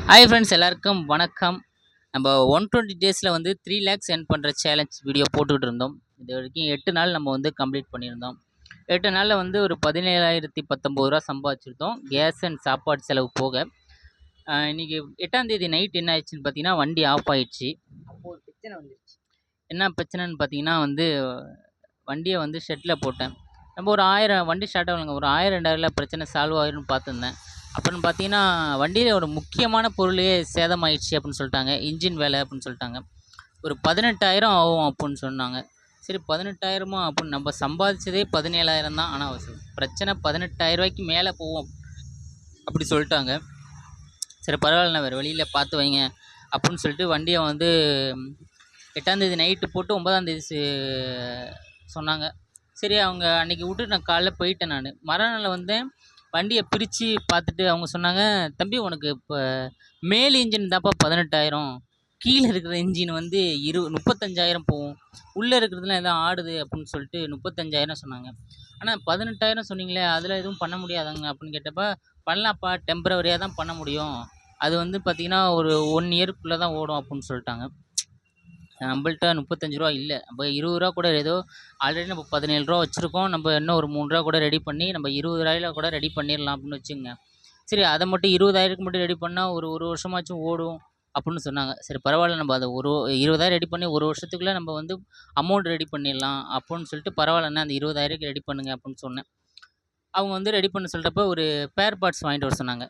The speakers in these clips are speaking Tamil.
ஹாய் ஃப்ரெண்ட்ஸ், எல்லாருக்கும் வணக்கம். நம்ம 120 டேஸில் வந்து 3 லேக்ஸ் earn பண்ணுற சேலஞ்ச் வீடியோ போட்டுக்கிட்டு இருந்தோம். இது வரைக்கும் 8 நாள் நம்ம வந்து கம்ப்ளீட் பண்ணியிருந்தோம். 8 நாளில் வந்து ஒரு 17,019 ரூபா சம்பாதிச்சிருந்தோம், கேஸ் அண்ட் சாப்பாடு செலவு போக. இன்றைக்கி 8ஆம் தேதி நைட் என்ன ஆயிடுச்சுன்னு பார்த்தீங்கன்னா, வண்டி ஆஃப் ஆயிடுச்சு. அப்போ ஒரு பிரச்சனை வந்துருச்சு. என்ன பிரச்சனைன்னு பார்த்தீங்கன்னா வந்து, வண்டியை வந்து ஷெட்டில் போட்டேன். நம்ம ஒரு 1000 வண்டி ஸ்டார்ட் ஆகலைங்க, ஒரு 1000 2000 பிரச்சனை சால்வ் ஆயிரும்னு பார்த்துருந்தேன். அப்புறம் பார்த்தீங்கன்னா, வண்டியில் ஒரு முக்கியமான பொருளே சேதமாயிடுச்சு அப்படின்னு சொல்லிட்டாங்க. இன்ஜின் வேலை அப்படின்னு சொல்லிட்டாங்க. ஒரு 18,000 ஆகும் அப்படின்னு சொன்னாங்க. சரி, 18,000 அப்படின்னு நம்ம சம்பாதிச்சதே 17,000 தான். ஆனால் பிரச்சனை 18,000 ரூபாய்க்கு மேலே போவோம் அப்படி சொல்லிட்டாங்க. சரி, பரவாயில்ல, வேறு வழியில் பார்த்து வைங்க அப்படின்னு சொல்லிட்டு வண்டியை வந்து 8ஆம் தேதி நைட்டு போட்டு 9ஆம் தேதி சொன்னாங்க. சரி, அவங்க அன்றைக்கி விட்டு நான் காலைல போயிட்டேன். நான் மறுநாள் வந்தேன், வண்டியை பிரித்து பார்த்துட்டு அவங்க சொன்னாங்க, தம்பி உனக்கு இப்போ மேல் இன்ஜின் தான்ப்பா 18,000, கீழே இருக்கிற இன்ஜின் வந்து 35,000 போகும், உள்ளே இருக்கிறதுலாம் எதாவது ஆடுது அப்படின்னு சொல்லிட்டு 35,000 சொன்னாங்க. ஆனால் 18,000 சொன்னீங்களே, அதில் எதுவும் பண்ண முடியாதாங்க அப்படின்னு கேட்டப்ப, பண்ணலாம்ப்பா, டெம்பரவரியாக தான் பண்ண முடியும், அது வந்து பார்த்திங்கன்னா ஒரு 1 இயருக்குள்ளே தான் ஓடும் அப்படின்னு சொல்லிட்டாங்க. நம்மள்ட்ட 35 ரூபா இல்லை, நம்ம 20 ரூபா கூட ஏதோ ஆல்ரெடி நம்ம 17 ரூபா வச்சுருக்கோம், நம்ம இன்னும் ஒரு 3 ரூபா கூட ரெடி பண்ணி நம்ம 20 ரூபாயில கூட ரெடி பண்ணிடலாம் அப்படின்னு வச்சுங்க. சரி, அதை மட்டும் 20,000க்கு மட்டும் ரெடி பண்ணால் ஒரு வருஷமாச்சும் ஓடும் அப்படின்னு சொன்னாங்க. சரி, பரவாயில்ல, நம்ம அதை 20,000 ரெடி பண்ணி ஒரு வருஷத்துக்குள்ளே நம்ம வந்து அமௌண்ட் ரெடி பண்ணிடலாம் அப்படின்னு சொல்லிட்டு, பரவாயில்லண்ணா அந்த 20,000க்கு ரெடி பண்ணுங்க அப்படின்னு சொன்னேன். அவங்க வந்து ரெடி பண்ண சொல்கிறப்ப ஒரு பேர் பார்ட்ஸ் வாங்கிட்டு வர சொன்னாங்க.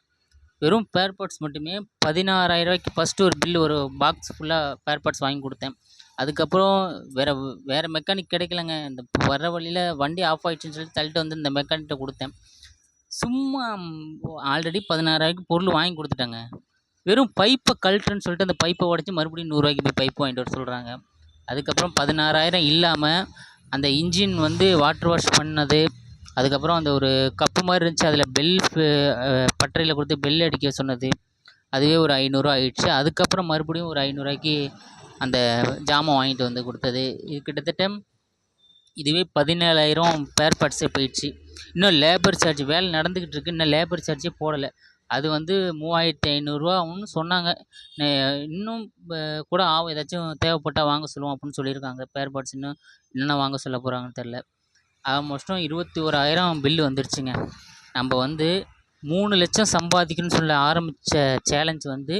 வெறும் பேர் பார்ட்ஸ் மட்டுமே 16,000 ரூபாய்க்கு ஃபஸ்ட்டு ஒரு பில்லு, ஒரு பாக்ஸ் ஃபுல்லாக பேர் பார்ட்ஸ் வாங்கி கொடுத்தேன். அதுக்கப்புறம் வேறு மெக்கானிக் கிடைக்கலங்க. இந்த வர வழியில் வண்டி ஆஃப் ஆகிடுச்சின்னு சொல்லிட்டு தள்ளிட்டு வந்து இந்த மெக்கானிக்கிட்ட கொடுத்தேன். சும்மா ஆல்ரெடி 16,000க்கு பொருள் வாங்கி கொடுத்துட்டாங்க. வெறும் பைப்பை கழட்டுன்னு சொல்லிட்டு அந்த பைப்பை உடச்சி மறுபடியும் 100 ரூபாய்க்கு போய் பைப்பு வாங்கிட்டு வர சொல்கிறாங்க. அதுக்கப்புறம் 16,000 இல்லாமல் அந்த இன்ஜின் வந்து வாட்டர் வாஷ் பண்ணது, அதுக்கப்புறம் அந்த ஒரு கப்பு மாதிரி இருந்துச்சு, அதில் பெல் பட்டறையில் கொடுத்து பெல் அடிக்க சொன்னது, அதுவே ஒரு 500 ஆயிடுச்சு. அதுக்கப்புறம் மறுபடியும் ஒரு 500 ரூபாய்க்கு அந்த ஜாமான் வாங்கிட்டு வந்து கொடுத்தது. இது கிட்டத்தட்ட இதுவே 17,000 பேர் பார்ட்ஸே போயிடுச்சு. இன்னும் லேபர் சார்ஜ் வேலை நடந்துக்கிட்டு இருக்குது, இன்னும் லேபர் சார்ஜே போடலை. அது வந்து 3,500 ரூபான்னு சொன்னாங்க. இன்னும் கூட ஆகும், ஏதாச்சும் தேவைப்பட்டால் வாங்க சொல்லுவோம் அப்படின்னு சொல்லியிருக்காங்க. பேர் பார்ட்ஸ் இன்னும் என்னென்ன வாங்க சொல்ல போகிறாங்கன்னு தெரில. ஆல்மோஸ்ட்டும் 21,000 பில்லு வந்துருச்சுங்க. நம்ம வந்து 3 லட்சம் சம்பாதிக்கணும்னு சொல்ல ஆரம்பித்த சேலஞ்ச் வந்து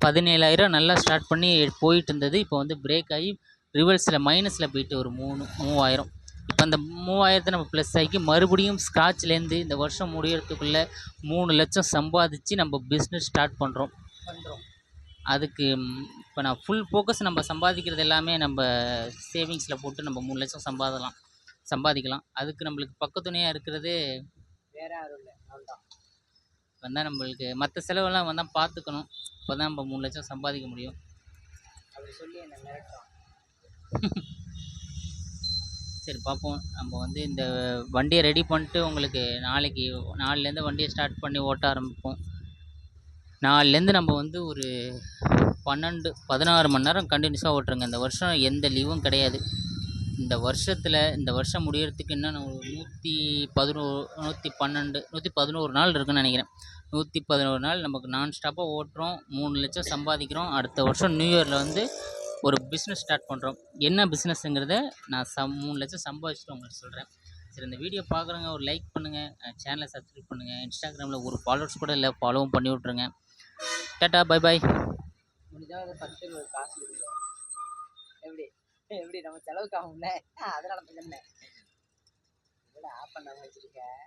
17,000 நல்லா ஸ்டார்ட் பண்ணி போயிட்டு இருந்தது. இப்போ வந்து பிரேக் ஆகி ரிவர்ஸில் மைனஸில் போயிட்டு ஒரு 3,000. இப்போ அந்த 3,000 நம்ம ப்ளஸ் ஆகி மறுபடியும் ஸ்க்ராட்ச்லேருந்து இந்த வருஷம் முடியறதுக்குள்ளே 3 லட்சம் சம்பாதிச்சு நம்ம பிஸ்னஸ் ஸ்டார்ட் பண்ணுறோம். அதுக்கு இப்போ நான் ஃபுல் ஃபோக்கஸ் நம்ம சம்பாதிக்கிறது எல்லாமே நம்ம சேவிங்ஸில் போட்டு நம்ம 3 லட்சம் சம்பாதிக்கலாம். அதுக்கு நம்மளுக்கு பக்கத்துணையாக இருக்கிறது வேறு யாரும் இல்லை, அவ்வளோதான். வந்தால் நம்மளுக்கு மற்ற செலவெல்லாம் வந்தால் பார்த்துக்கணும். அப்போ தான் நம்ம 3 லட்சம் சம்பாதிக்க முடியும். அப்படி சொல்லி என்ன மிரட்டுறோம். சரி, பார்ப்போம். நம்ம வந்து இந்த வண்டியை ரெடி பண்ணிட்டு உங்களுக்கு நாளைலேருந்து வண்டியை ஸ்டார்ட் பண்ணி ஓட்ட ஆரம்பிப்போம். நாளைலேருந்து நம்ம வந்து ஒரு 16 மணி நேரம் கண்டினியூஸாக ஓட்டுறோங்க. இந்த வருஷம் எந்த லீவும் கிடையாது. இந்த வருஷம் முடியறதுக்கு இன்னும் 111 நாள் இருக்குதுன்னு நினைக்கிறேன். 111 நாள் நமக்கு நான் ஸ்டாப்பாக ஓட்டுறோம், 3 லட்சம் சம்பாதிக்கிறோம். அடுத்த வருஷம் நியூ இயரில் வந்து ஒரு பிஸ்னஸ் ஸ்டார்ட் பண்ணுறோம். என்ன பிஸ்னஸ்ங்கிறத நான் 3 லட்சம் சம்பாதிச்சுட்டு உங்களுக்கு சொல்கிறேன். சரி, இந்த வீடியோ பார்க்குறவங்க ஒரு லைக் பண்ணுங்கள், சேனலை சப்ஸ்கிரைப் பண்ணுங்கள். இன்ஸ்டாகிராமில் ஒரு ஃபாலோவர்ஸ் கூட இல்லை, ஃபாலோவும் பண்ணி விட்ருங்க. Tata, bye bye. முடிஞ்சால் ஒரு 10 காசு கொடுங்க. எப்படி நம்ம செலவுக்கு ஆகும்ல, அதனால தானே ஆஃப் பண்ணாமல் வச்சுருக்கேன்.